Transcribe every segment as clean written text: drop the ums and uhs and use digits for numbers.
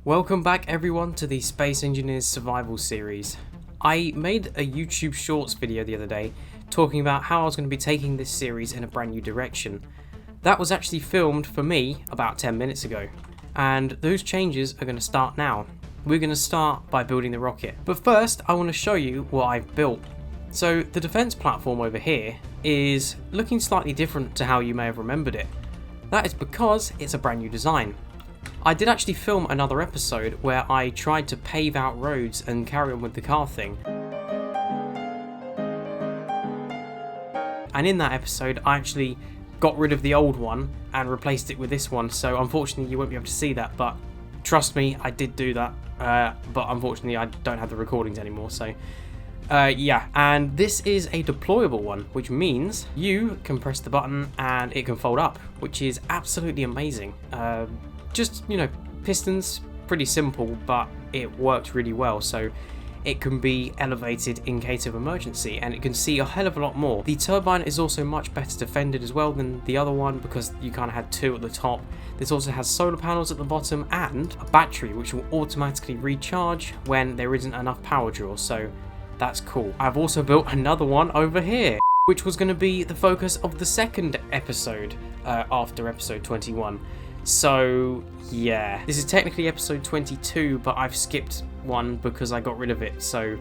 Welcome back everyone to the Space Engineers Survival series. I made a YouTube Shorts video the other day talking about how I was going to be taking this series in a brand new direction. That was actually filmed for me about 10 minutes ago, and those changes are going to start now. We're going to start by building the rocket, but first I want to show you what I've built. So the defense platform over here is looking slightly different to how you may have remembered it. That is because it's a brand new design. I did actually film another episode where I tried to pave out roads and carry on with the car thing. And in that episode I actually got rid of the old one and replaced it with this one, so unfortunately you won't be able to see that, but trust me, I did do that, but unfortunately I don't have the recordings anymore, so yeah. And this is a deployable one, which means you can press the button and it can fold up, which is absolutely amazing. Just, you know, pistons, pretty simple, but it works really well, so it can be elevated in case of emergency, and it can see a hell of a lot more. The turbine is also much better defended as well than the other one, because you kind of had two at the top. This also has solar panels at the bottom and a battery which will automatically recharge when there isn't enough power draw, so that's cool. I've also built another one over here, which was going to be the focus of the second episode after episode 21. So yeah, this is technically episode 22, but I've skipped one because I got rid of it. So,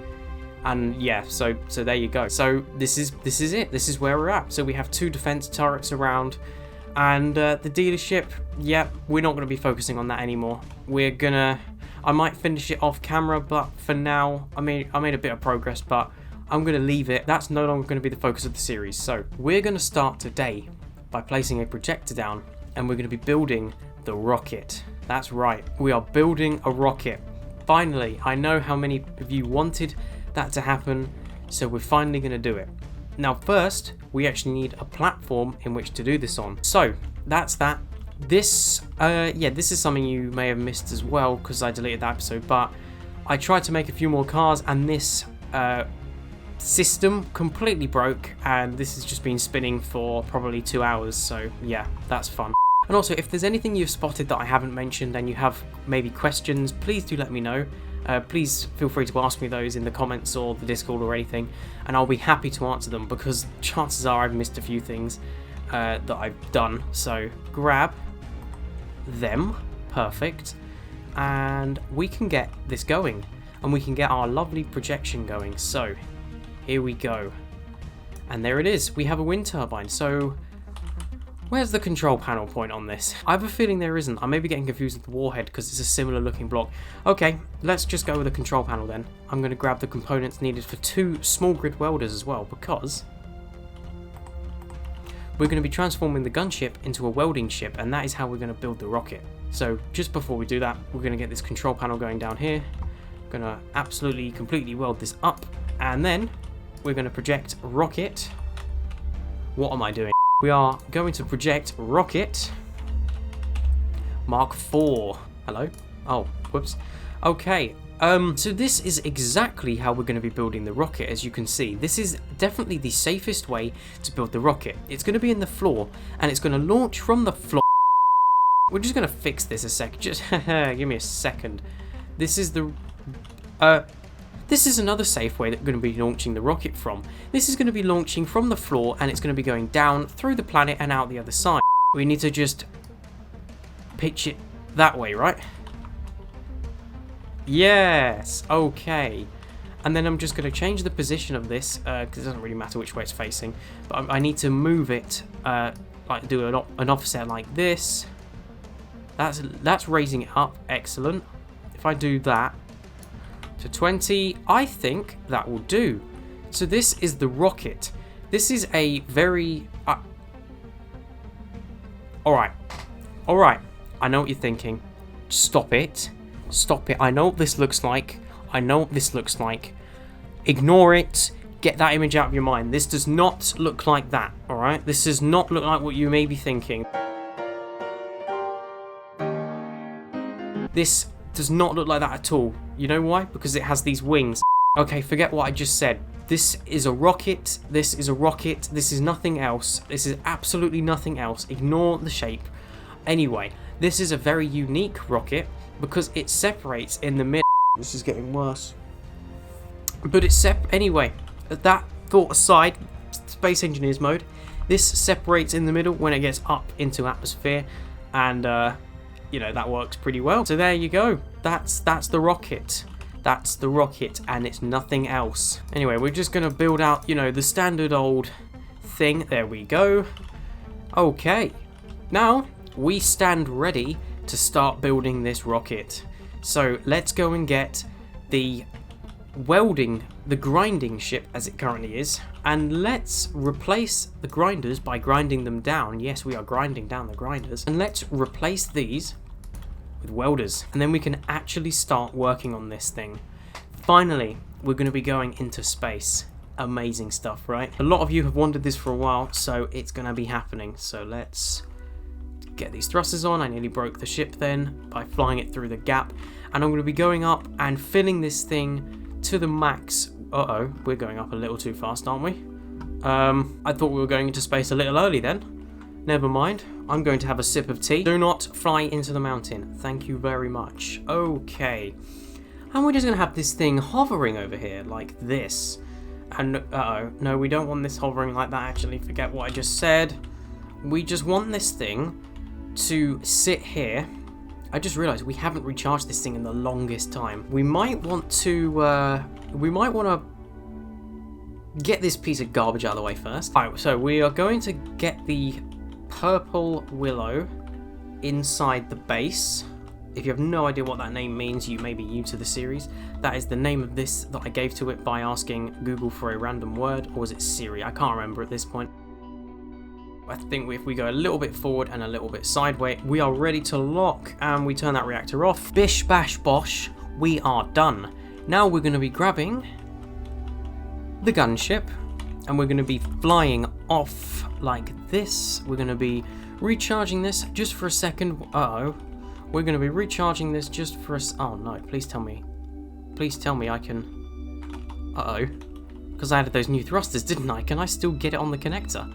and yeah, so there you go. So this is it. This is where we're at. So we have two defense turrets around, and the dealership. Yeah, we're not going to be focusing on that anymore. I might finish it off camera, but for now, I made a bit of progress, but I'm going to leave it. That's no longer going to be the focus of the series. So we're going to start today by placing a projector down, and we're going to be building the rocket. That's right, we are building a rocket. Finally, I know how many of you wanted that to happen, so we're finally going to do it. Now first, we actually need a platform in which to do this on. So that's that. This is something you may have missed as well because I deleted that episode, but I tried to make a few more cars, and this system completely broke, and this has just been spinning for probably 2 hours, so yeah, that's fun. And also, if there's anything you've spotted that I haven't mentioned and you have maybe questions, please do let me know. Please feel free to ask me those in the comments or the Discord or anything, and I'll be happy to answer them, because chances are I've missed a few things that I've done. So grab them, perfect, and we can get this going, and we can get our lovely projection going. So here we go, and there it is. We have a wind turbine. So where's the control panel point on this? I have a feeling there isn't. I may be getting confused with the warhead because it's a similar looking block. Okay, let's just go with the control panel then. I'm going to grab the components needed for 2 small grid welders as well, because we're going to be transforming the gunship into a welding ship, and that is how we're going to build the rocket. So just before we do that, we're going to get this control panel going down here. Going to absolutely completely weld this up, and then we're going to project rocket. What am I doing? We are going to project rocket Mark IV. Hello? Oh, whoops. Okay, so this is exactly how we're going to be building the rocket. As you can see, this is definitely the safest way to build the rocket. It's going to be in the floor, and it's going to launch from the floor. We're just going to fix this a sec. Just give me a second. This is another safe way that we're going to be launching the rocket from. This is going to be launching from the floor, and it's going to be going down through the planet and out the other side. We need to just pitch it that way, right? Yes, okay. And then I'm just going to change the position of this, because it doesn't really matter which way it's facing, but I need to move it, like do an offset like this. That's raising it up, excellent. If I do that to 20, I think that will do. So this is the rocket. This is a very alright, I know what you're thinking. Stop it, I know what this looks like. Ignore it, get that image out of your mind. This does not look like that, alright? This does not look like what you may be thinking. This does not look like that at all. You know why? Because it has these wings. Okay, forget what I just said. This is a rocket. This is a rocket. This is nothing else. This is absolutely nothing else. Ignore the shape. Anyway, this is a very unique rocket because it separates in the middle. This is getting worse. But it's anyway, that thought aside, Space Engineers mode, this separates in the middle when it gets up into atmosphere, and you know, that works pretty well. So there you go. That's the rocket. That's the rocket, and it's nothing else. Anyway, we're just gonna build out, you know, the standard old thing. There we go. Okay, now we stand ready to start building this rocket. So let's go and get the grinding ship as it currently is, and let's replace the grinders by grinding them down. Yes, we are grinding down the grinders, and let's replace these with welders, and then we can actually start working on this thing. Finally, we're going to be going into space. Amazing stuff, right? A lot of you have wanted this for a while, so it's going to be happening. So let's get these thrusters on. I nearly broke the ship then by flying it through the gap, and I'm going to be going up and filling this thing to the max. Uh-oh, we're going up a little too fast, aren't we? I thought we were going into space a little early then. Never mind. I'm going to have a sip of tea. Do not fly into the mountain. Thank you very much. Okay. And we're just going to have this thing hovering over here like this. And, uh-oh. No, we don't want this hovering like that, actually. Forget what I just said. We just want this thing to sit here. I just realised we haven't recharged this thing in the longest time. We might want to, get this piece of garbage out of the way first. Alright, so we are going to get the purple willow inside the base. If you have no idea what that name means, you may be new to the series. That is the name of this that I gave to it by asking Google for a random word, or was it Siri? I can't remember at this point. I think if we go a little bit forward and a little bit sideways, we are ready to lock, and we turn that reactor off. Bish bash bosh, we are done. Now we're going to be grabbing the gunship, and we're going to be flying off like this. We're going to be recharging this just for a second. Uh-oh. We're going to be recharging this just for a... Oh, no. Please tell me. Please tell me I can... Uh-oh. Because I added those new thrusters, didn't I? Can I still get it on the connector?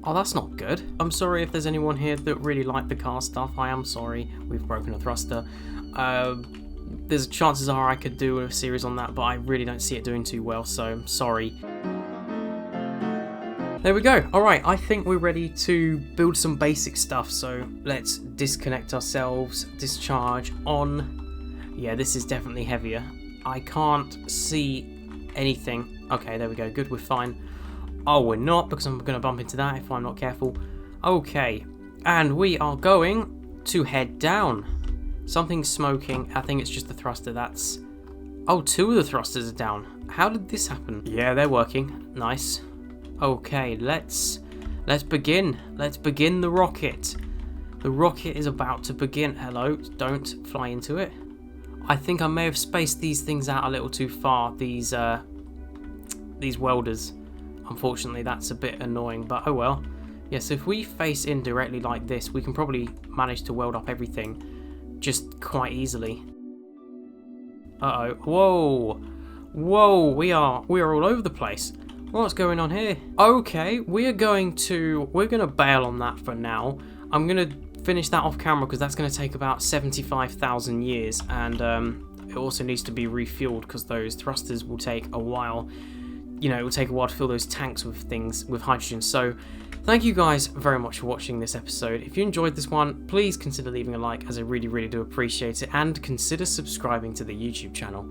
Oh, that's not good. I'm sorry if there's anyone here that really liked the car stuff. I am sorry. We've broken a thruster. There's chances are I could do a series on that, but I really don't see it doing too well, so sorry. There we go. Alright, I think we're ready to build some basic stuff, so let's disconnect ourselves, discharge on. Yeah, this is definitely heavier. I can't see anything. Okay, there we go. Good, we're fine. Oh, we're not, because I'm going to bump into that if I'm not careful. Okay, and we are going to head down. Something's smoking. I think it's just the thruster. That's... Oh, two of the thrusters are down. How did this happen? Yeah, they're working. Nice. Okay, let's begin. Let's begin the rocket. The rocket is about to begin. Hello, don't fly into it. I think I may have spaced these things out a little too far. These welders. Unfortunately, that's a bit annoying, but oh well. Yes, if we face in directly like this, we can probably manage to weld up everything just quite easily. Uh-oh. Whoa. Whoa, we are all over the place. What's going on here? Okay, we're gonna bail on that for now. I'm gonna finish that off camera because that's gonna take about 75,000 years, and it also needs to be refueled because those thrusters will take a while. You know, it will take a while to fill those tanks with hydrogen. So thank you guys very much for watching this episode. If you enjoyed this one, please consider leaving a like, as I really, really do appreciate it, and consider subscribing to the YouTube channel.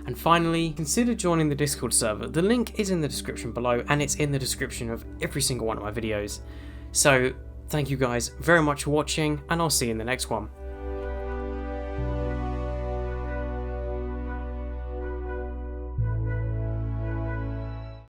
And finally, consider joining the Discord server. The link is in the description below, and it's in the description of every single one of my videos. So thank you guys very much for watching, and I'll see you in the next one.